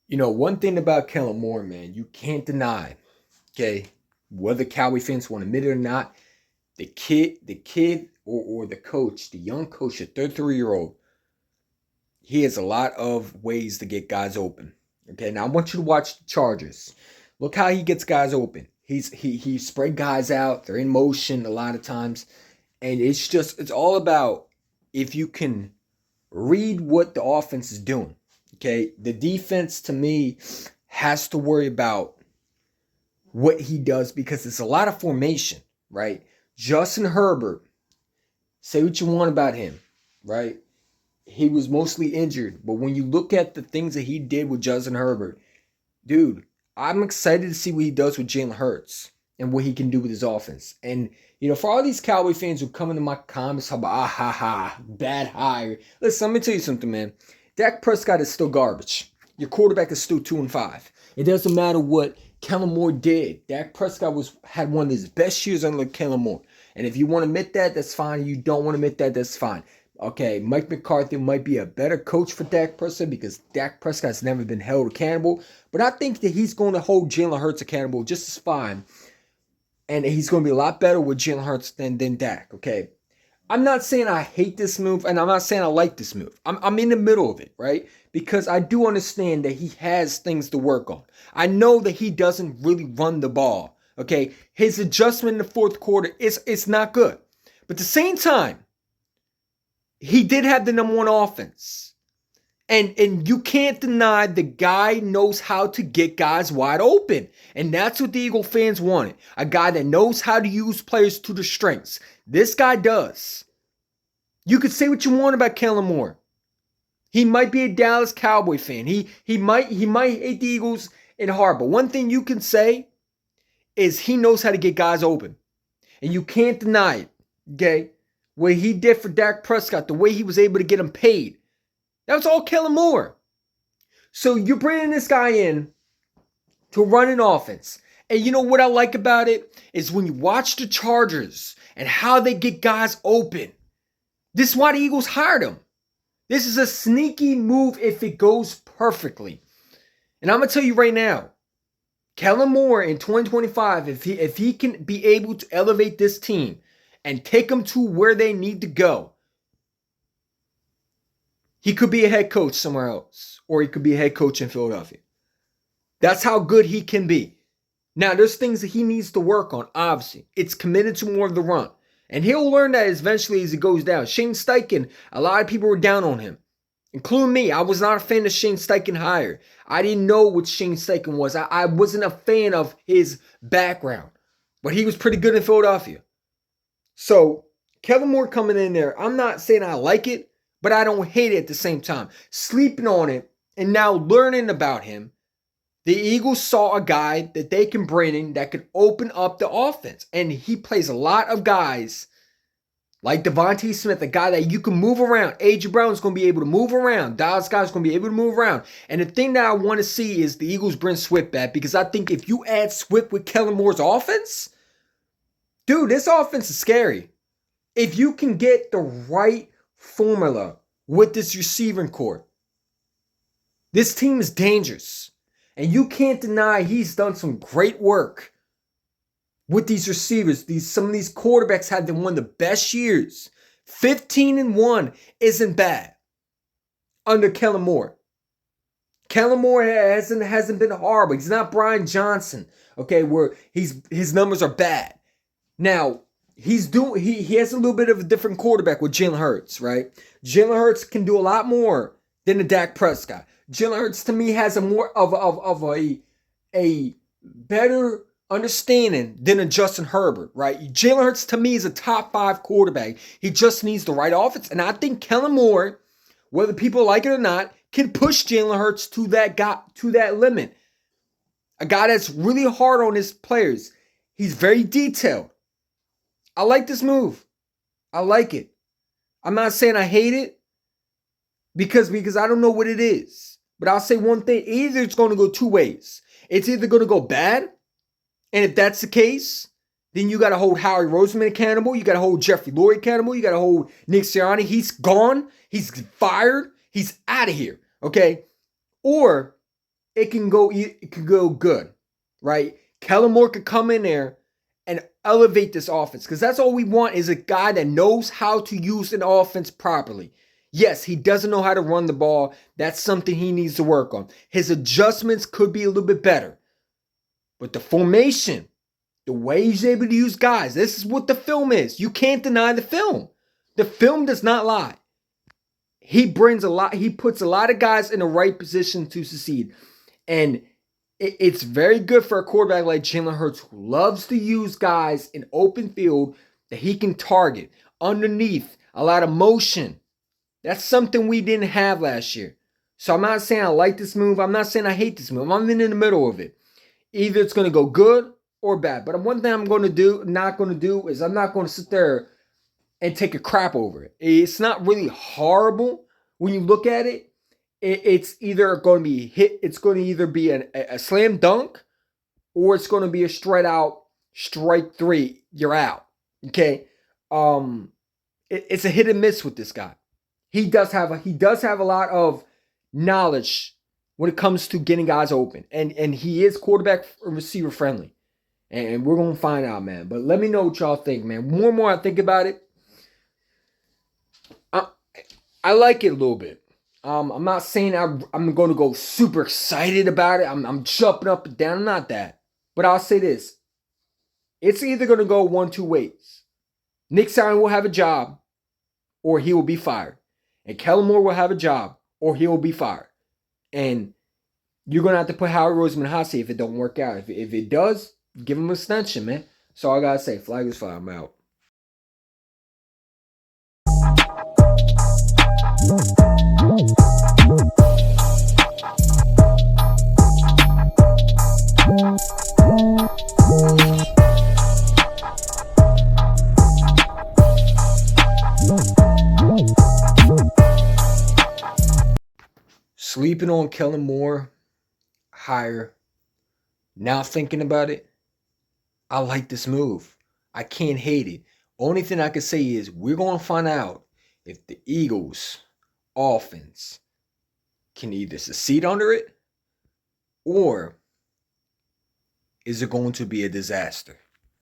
One thing about Kellen Moore, man, you can't deny, okay, whether Cowboy fans want to admit it or not, the kid or the coach, the young coach, the 33-year-old, he has a lot of ways to get guys open. Okay, now I want you to watch the Chargers. Look how he gets guys open. He spread guys out. They're in motion a lot of times, and it's all about if you can read what the offense is doing. Okay, the defense to me has to worry about what he does because it's a lot of formation, right? Justin Herbert, say what you want about him, right? He was mostly injured, but when you look at the things that he did with Justin Herbert, dude, I'm excited to see what he does with Jalen Hurts and what he can do with his offense. And for all these Cowboy fans who come into my comments, how about bad hire. Listen, let me tell you something, man. Dak Prescott is still garbage. Your quarterback is still 2-5. It doesn't matter what Kellen Moore did. Dak Prescott had one of his best years under Kellen Moore. And if you want to admit that, that's fine. You don't want to admit that, that's fine. Okay, Mike McCarthy might be a better coach for Dak Prescott because Dak Prescott's never been held accountable. But I think that he's going to hold Jalen Hurts accountable just as fine. And he's going to be a lot better with Jalen Hurts than Dak, okay? I'm not saying I hate this move, and I'm not saying I like this move. I'm in the middle of it, right? Because I do understand that he has things to work on. I know that he doesn't really run the ball, okay? His adjustment in the fourth quarter, it's not good. But at the same time, he did have the number one offense. And you can't deny the guy knows how to get guys wide open. And that's what the Eagle fans wanted. A guy that knows how to use players to their strengths. This guy does. You could say what you want about Kellen Moore. He might be a Dallas Cowboy fan. He might hate the Eagles in heart. But one thing you can say is he knows how to get guys open. And you can't deny it. Okay? What he did for Dak Prescott, the way he was able to get him paid. That was all Kellen Moore. So you're bringing this guy in to run an offense. And you know what I like about it is when you watch the Chargers and how they get guys open. This is why the Eagles hired him. This is a sneaky move if it goes perfectly. And I'm going to tell you right now, Kellen Moore in 2025, if he can be able to elevate this team and take them to where they need to go, he could be a head coach somewhere else, or he could be a head coach in Philadelphia. That's how good he can be. Now, there's things that he needs to work on, obviously. It's committed to more of the run. And he'll learn that eventually as he goes down. Shane Steichen, a lot of people were down on him, including me. I was not a fan of Shane Steichen hire. I didn't know what Shane Steichen was. I wasn't a fan of his background. But he was pretty good in Philadelphia. So, Kellen Moore coming in there, I'm not saying I like it, but I don't hate it at the same time. Sleeping on it and now learning about him, the Eagles saw a guy that they can bring in that could open up the offense. And he plays a lot of guys like Devontae Smith, a guy that you can move around. A.J. Brown is going to be able to move around. Dallas guys going to be able to move around. And the thing that I want to see is the Eagles bring Swift back because I think if you add Swift with Kellen Moore's offense, dude, this offense is scary. If you can get the right formula with this receiving core, this team is dangerous. And you can't deny he's done some great work with these receivers. Some of these quarterbacks had them one of the best years. 15-1 isn't bad under Kellen Moore. Kellen Moore hasn't been horrible. He's not Brian Johnson, okay, where his numbers are bad. Now, he has a little bit of a different quarterback with Jalen Hurts, right? Jalen Hurts can do a lot more than the Dak Prescott. Jalen Hurts to me has a more of a better understanding than a Justin Herbert, right? Jalen Hurts to me is a top 5 quarterback. He just needs the right offense, and I think Kellen Moore, whether people like it or not, can push Jalen Hurts to that limit. A guy that's really hard on his players. He's very detailed. I like this move. I like it. I'm not saying I hate it because I don't know what it is. But I'll say one thing. Either it's going to go two ways. It's either going to go bad, and if that's the case, then you got to hold Howie Roseman accountable. You got to hold Jeffrey Lurie accountable. You got to hold Nick Sirianni. He's gone. He's fired. He's out of here. Okay? Or it can go good, right? Kellen Moore could come in there and elevate this offense, because that's all we want, is a guy that knows how to use an offense properly. Yes, he doesn't know how to run the ball. That's something he needs to work on. His adjustments could be a little bit better. But the formation, the way he's able to use guys, this is what the film is. You can't deny the film. The film does not lie. He brings a lot, he puts a lot of guys in the right position to succeed. And it's very good for a quarterback like Jalen Hurts, who loves to use guys in open field that he can target underneath, a lot of motion. That's something we didn't have last year. So I'm not saying I like this move. I'm not saying I hate this move. I'm in the middle of it. Either it's going to go good or bad. But one thing I'm going to do, not going to do, is I'm not going to sit there and take a crap over it. It's not really horrible when you look at it. It's either going to be hit. It's going to either be a slam dunk, or it's going to be a straight out strike three. You're out. Okay. It's a hit and miss with this guy. He does have a lot of knowledge when it comes to getting guys open, and he is quarterback and receiver friendly. And we're gonna find out, man. But let me know what y'all think, man. More and more I think about it, I like it a little bit. I'm not saying I'm going to go super excited about it. I'm jumping up and down. I'm not that. But I'll say this. It's either going to go one, two ways. Nick Sirianni will have a job, or he will be fired. And Kellen Moore will have a job, or he will be fired. And you're going to have to put Howard Roseman in the hot seat if it don't work out. If it does, give him an extension, man. That's all I got to say. Flag is fire. I'm out. Sleeping on Kellen Moore higher. Now thinking about it, I like this move. I can't hate it. Only thing I can say is we're going to find out if the Eagles offense can either succeed under it, or is it going to be a disaster?